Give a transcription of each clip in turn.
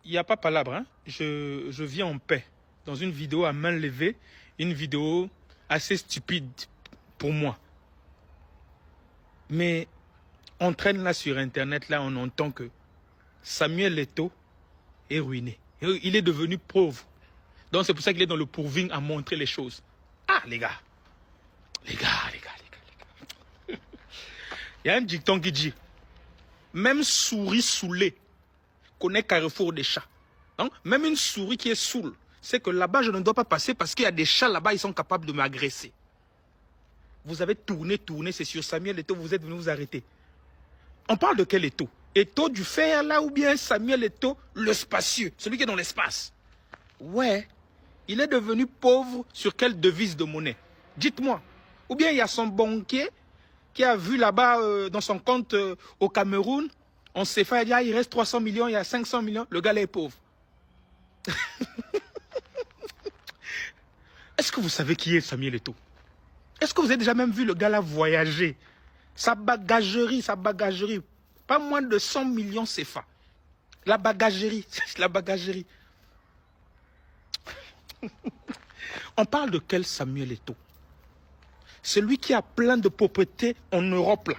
il n'y a pas palabre, hein. Je viens en paix. Dans une vidéo à main levée, une vidéo assez stupide pour moi. Mais on traîne là sur Internet, là on entend que Samuel Eto'o est ruiné. Il est devenu pauvre. Donc c'est pour ça qu'il est dans le pourving à montrer les choses. Ah les gars. Les gars. Il y a un dicton qui dit, même souris saoulée connaît Carrefour des chats. Donc, même une souris qui est saoule, c'est que là-bas, je ne dois pas passer parce qu'il y a des chats là-bas, ils sont capables de m'agresser. Vous avez tourné, c'est sur Samuel Eto'o, vous êtes venu vous arrêter. On parle de quel Eto'o? Eto'o du fer là ou bien Samuel Eto'o, le spacieux, celui qui est dans l'espace? Ouais, il est devenu pauvre sur quelle devise de monnaie? Dites-moi. Ou bien il y a son banquier qui a vu là-bas dans son compte au Cameroun, on s'est fait dire, il reste 300 millions, il y a 500 millions, le gars là est pauvre. Est-ce que vous savez qui est Samuel Eto'o? Est-ce que vous avez déjà même vu le gars là voyager? Sa bagagerie, pas moins de 100 millions CFA. La bagagerie. On parle de quel Samuel Eto'o? Celui qui a plein de propriétés en Europe là.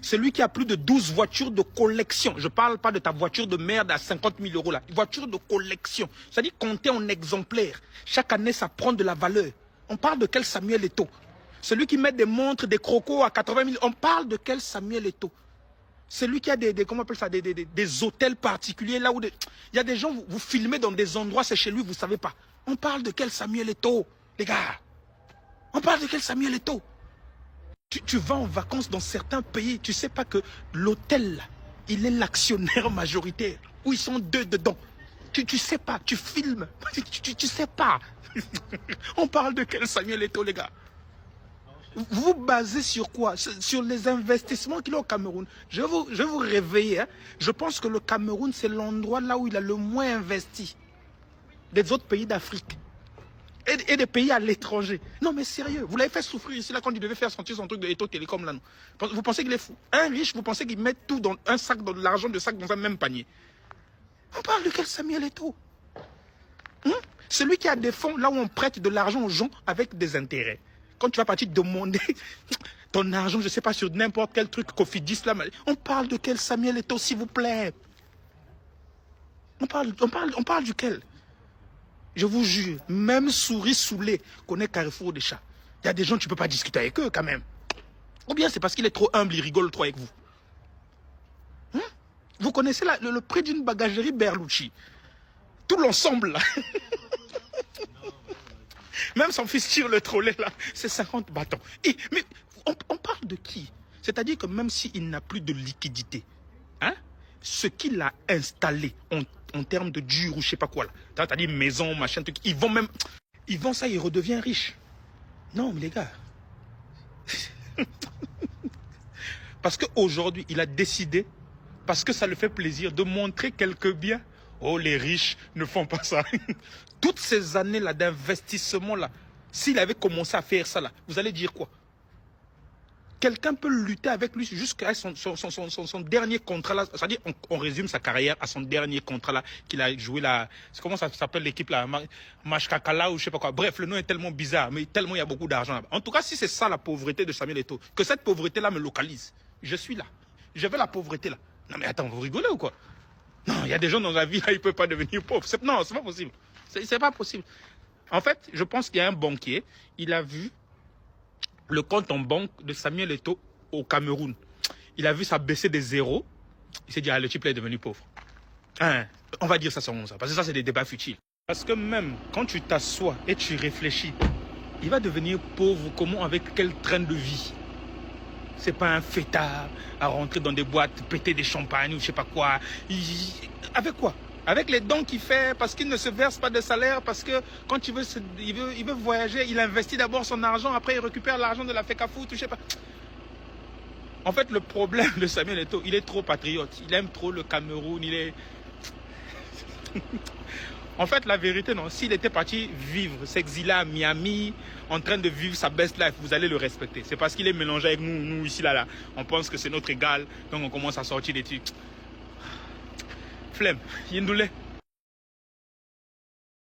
Celui qui a plus de 12 voitures de collection. Je ne parle pas de ta voiture de merde à 50 000 euros là. Voiture de collection. C'est-à-dire compter en exemplaires. Chaque année, ça prend de la valeur. On parle de quel Samuel Eto'o? Celui qui met des montres, des crocos à 80 000. On parle de quel Samuel Eto'o? Celui qui a comment on appelle ça, des hôtels particuliers là où il y a des gens, vous filmez dans des endroits, c'est chez lui, vous ne savez pas. On parle de quel Samuel Eto'o, les gars? On parle de quel Samuel Eto'o? Tu vas en vacances dans certains pays, tu ne sais pas que l'hôtel, il est l'actionnaire majoritaire, où ils sont deux dedans. Tu ne sais pas, tu filmes, tu ne sais pas. On parle de quel Samuel Eto'o, les gars? Vous vous basez sur quoi? Sur les investissements qu'il a au Cameroun. Je vais vous réveiller. Hein. Je pense que le Cameroun, c'est l'endroit là où il a le moins investi des autres pays d'Afrique. Et des pays à l'étranger. Non mais sérieux, vous l'avez fait souffrir ici là quand il devait faire sentir son truc de Eto'o Télécom là. Non. Vous pensez qu'il est fou? Un riche, vous pensez qu'il met tout dans un sac, dans l'argent de sac dans un même panier? On parle de quel Samuel Eto'o? Celui qui a des fonds là où on prête de l'argent aux gens avec des intérêts. Quand tu vas partir demander ton argent, je ne sais pas, sur n'importe quel truc, Cofidis là, on parle de quel Samuel Eto'o, s'il vous plaît? On parle duquel? Je vous jure, même souris saoulée connaît Carrefour des chats. Il y a des gens, tu ne peux pas discuter avec eux quand même. Ou bien c'est parce qu'il est trop humble, il rigole trop avec vous. Vous connaissez le prix d'une bagagerie Berlucci. Tout l'ensemble là. Même son fils tire le trolley là, c'est 50 bâtons. Mais on parle de qui? C'est-à-dire que même s'il n'a plus de liquidité, hein, ce qu'il a installé en termes de dur ou je sais pas quoi là, c'est-à-dire maison, machin, truc, ils vont ça, il redevient riche. Non mais les gars, parce qu'aujourd'hui il a décidé, parce que ça le fait plaisir de montrer quelques biens. Oh, les riches ne font pas ça. Toutes ces années-là d'investissement-là, s'il avait commencé à faire ça, là, vous allez dire quoi? Quelqu'un peut lutter avec lui jusqu'à son dernier contrat-là. C'est-à-dire, on résume sa carrière à son dernier contrat-là qu'il a joué là. Comment ça s'appelle l'équipe là? Mashkakala ou je sais pas quoi. Bref, le nom est tellement bizarre, mais tellement il y a beaucoup d'argent là-bas. En tout cas, si c'est ça la pauvreté de Samuel Eto'o, que cette pauvreté-là me localise, je suis là. Je veux la pauvreté là. Non mais attends, vous rigolez ou quoi? Non, il y a des gens dans la vie, là, ils ne peuvent pas devenir pauvres. Non, c'est pas possible. C'est pas possible. En fait, je pense qu'il y a un banquier, il a vu le compte en banque de Samuel Eto'o au Cameroun. Il a vu ça baisser des zéros. Il s'est dit, ah, le type là est devenu pauvre. Hein, on va dire ça selon ça, parce que ça, c'est des débats futiles. Parce que même quand tu t'assois et tu réfléchis, il va devenir pauvre comment, avec quel train de vie? C'est pas un fêtard à rentrer dans des boîtes, péter des champagnes ou je sais pas quoi. Avec quoi? Avec les dons qu'il fait, parce qu'il ne se verse pas de salaire, parce que quand il veut voyager, il investit d'abord son argent, après il récupère l'argent de la FECAFOOT, je sais pas. En fait, le problème de Samuel Eto'o, il est trop patriote. Il aime trop le Cameroun, il est... En fait, la vérité, non, s'il était parti vivre, s'exiler à Miami, en train de vivre sa best life, vous allez le respecter. C'est parce qu'il est mélangé avec nous ici, là. On pense que c'est notre égal, donc on commence à sortir des trucs. Flemme, Yendoulé.